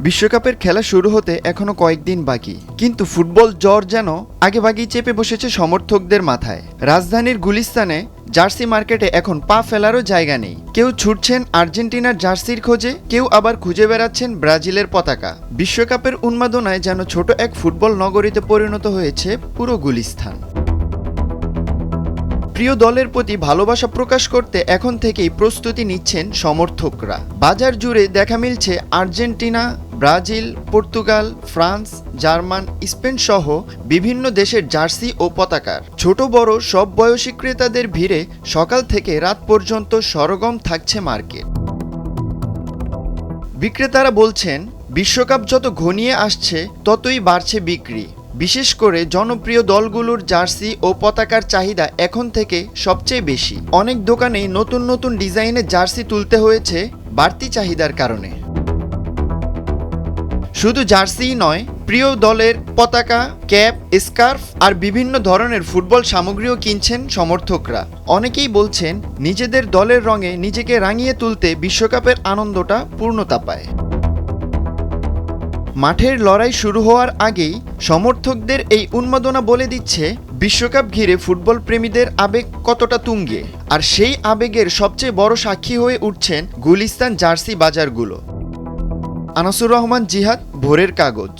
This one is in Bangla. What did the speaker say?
বিশ্বকাপের খেলা শুরু হতে এখনো কয়েকদিন বাকি, কিন্তু ফুটবল জ্বর যেন আগেভাগেই চেপে বসেছে সমর্থকদের মাথায়। রাজধানীর গুলিস্তানে জার্সি মার্কেটে এখন পা ফেলারও জায়গা নেই। কেউ ছুটছেন আর্জেন্টিনার জার্সির খোঁজে, কেউ আবার খুঁজে বেড়াচ্ছেন ব্রাজিলের পতাকা। বিশ্বকাপের উন্মাদনায় যেন ছোট এক ফুটবল নগরীতে পরিণত হয়েছে পুরো গুলিস্তান। প্রিয় দলের প্রতি ভালোবাসা প্রকাশ করতে এখন থেকেই প্রস্তুতি নিচ্ছেন সমর্থকরা। বাজার জুড়ে দেখা মিলছে Argentina, Brazil, Portugal, France, German, Spain সহ বিভিন্ন দেশের জার্সি ও পতাকার। ছোট বড় সব বয়সী ক্রেতাদের ভিড়ে সকাল থেকে রাত পর্যন্ত সরগম থাকছে মার্কেট। বিক্রেতারা বলছেন, বিশ্বকাপ যত ঘনিয়ে আসছে ততই বাড়ছে বিক্রি। বিশেষ করে জনপ্রিয় দলগুলোর জার্সি ও পতাকার চাহিদা এখন থেকে সবচেয়ে বেশি। অনেক দোকানেই নতুন নতুন ডিজাইনের জার্সি তুলতে হয়েছে বাড়তি চাহিদার কারণে। শুধু জার্সিই নয়, প্রিয় দলের পতাকা, ক্যাপ, স্কার্ফ আর বিভিন্ন ধরনের ফুটবল সামগ্রীও কিনছেন সমর্থকরা। অনেকেই বলছেন, নিজেদের দলের রঙে নিজেকে রাঙিয়ে তুলতে বিশ্বকাপের আনন্দটা পূর্ণতা পায়। মাঠের লড়াই শুরু হওয়ার আগেই সমর্থকদের এই উন্মাদনা বলে দিচ্ছে বিশ্বকাপ ঘিরে ফুটবল প্রেমীদের আবেগ কতটা তুঙ্গে। আর সেই আবেগের সবচেয়ে বড় সাক্ষী হয়ে উঠছেন গুলিস্তান জার্সি বাজারগুলো। আনাসুর রহমান জিহাদ, ভোরের কাগজ।